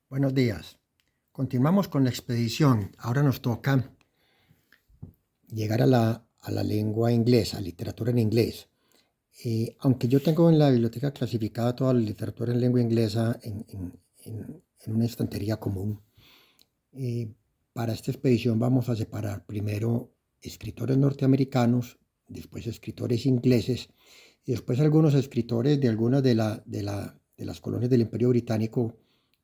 Buenos días. Continuamos con la expedición. Ahora nos toca llegar a la lengua inglesa, literatura en inglés. Aunque yo tengo en la biblioteca clasificada toda la literatura en lengua inglesa en una estantería común, eh, para esta expedición vamos a separar primero escritores norteamericanos, después escritores ingleses y después algunos escritores de algunas de las colonias del Imperio Británico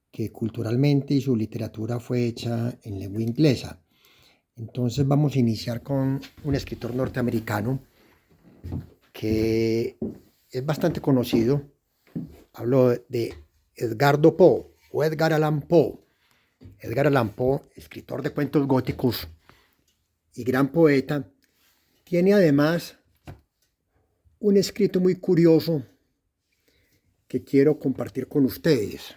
que culturalmente y su literatura fue hecha en lengua inglesa. Entonces vamos a iniciar con un escritor norteamericano que es bastante conocido. Hablo de Edgardo Poe o Edgar Allan Poe. Edgar Allan Poe, escritor de cuentos góticos y gran poeta, tiene además un escrito muy curioso que quiero compartir con ustedes.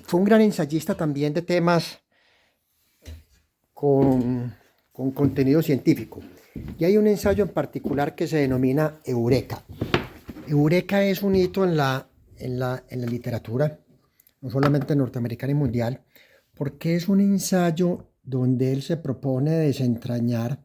Fue un gran ensayista también de temas con contenido científico. Y hay un ensayo en particular que se denomina Eureka. Eureka es un hito en la literatura, no solamente norteamericana y mundial, porque es un ensayo donde él se propone desentrañar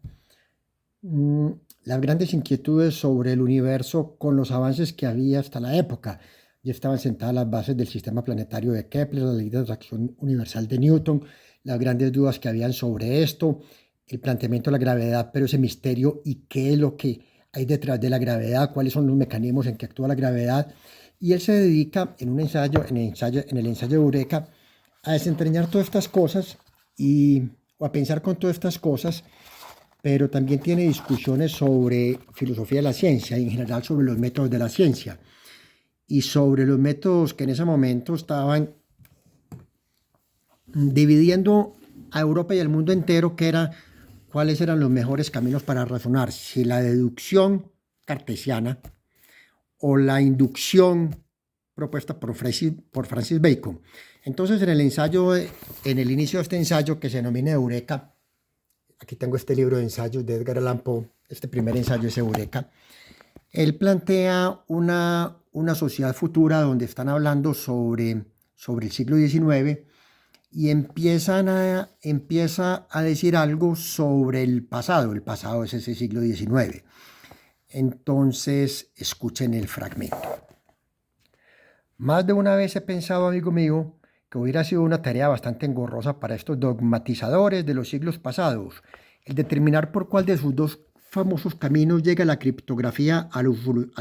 las grandes inquietudes sobre el universo con los avances que había hasta la época. Ya estaban sentadas las bases del sistema planetario de Kepler, la ley de atracción universal de Newton, las grandes dudas que habían sobre esto, el planteamiento de la gravedad, pero ese misterio y qué es lo que hay detrás de la gravedad, cuáles son los mecanismos en que actúa la gravedad. Y él se dedica en un ensayo, en el ensayo de Eureka, a desentrañar todas estas cosas o a pensar con todas estas cosas, pero también tiene discusiones sobre filosofía de la ciencia y en general sobre los métodos de la ciencia y sobre los métodos que en ese momento estaban dividiendo a Europa y al mundo entero, que era cuáles eran los mejores caminos para razonar, si la deducción cartesiana o la inducción propuesta por Francis Bacon. Entonces, en el inicio de este ensayo que se denomina Eureka, aquí tengo este libro de ensayos de Edgar Allan Poe, este primer ensayo es Eureka. Él plantea una sociedad futura donde están hablando sobre el siglo XIX y empieza a decir algo sobre el pasado. El pasado es ese siglo XIX. Entonces, escuchen el fragmento. Más de una vez he pensado, amigo mío, que hubiera sido una tarea bastante engorrosa para estos dogmatizadores de los siglos pasados, el determinar por cuál de sus dos famosos caminos llega la criptografía a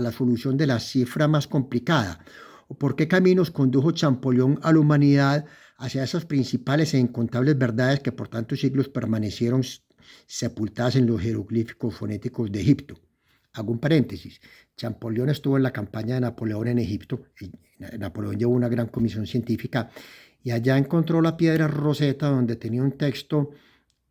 la solución de la cifra más complicada, o por qué caminos condujo Champollion a la humanidad hacia esas principales e incontables verdades que por tantos siglos permanecieron sepultadas en los jeroglíficos fonéticos de Egipto. Hago un paréntesis. Champollion estuvo en la campaña de Napoleón en Egipto. Napoleón llevó una gran comisión científica y allá encontró la piedra Rosetta, donde tenía un texto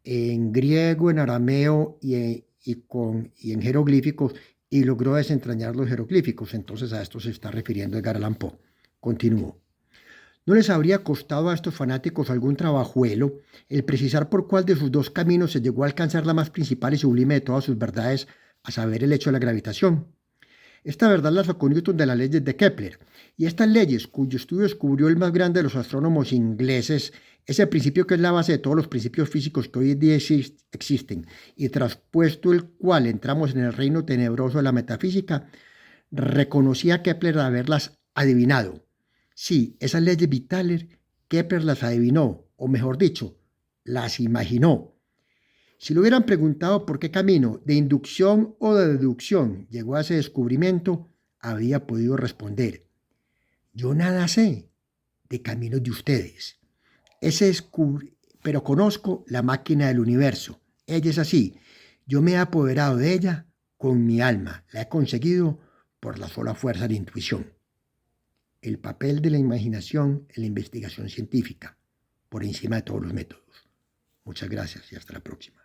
en griego, en arameo y en jeroglíficos, y logró desentrañar los jeroglíficos. Entonces a esto se está refiriendo Edgar Allan Poe. Continúo. ¿No les habría costado a estos fanáticos algún trabajuelo el precisar por cuál de sus dos caminos se llegó a alcanzar la más principal y sublime de todas sus verdades, a saber, el hecho de la gravitación? Esta verdad la sacó Newton de las leyes de Kepler, y estas leyes, cuyo estudio descubrió el más grande de los astrónomos ingleses, ese principio que es la base de todos los principios físicos que hoy en día existen, y traspuesto el cual entramos en el reino tenebroso de la metafísica, reconocía a Kepler haberlas adivinado. Sí, esas leyes vitales, Kepler las adivinó, o mejor dicho, las imaginó. Si le hubieran preguntado por qué camino, de inducción o de deducción, llegó a ese descubrimiento, habría podido responder: yo nada sé de caminos de ustedes. Pero conozco la máquina del universo. Ella es así. Yo me he apoderado de ella con mi alma. La he conseguido por la sola fuerza de intuición. El papel de la imaginación en la investigación científica, por encima de todos los métodos. Muchas gracias y hasta la próxima.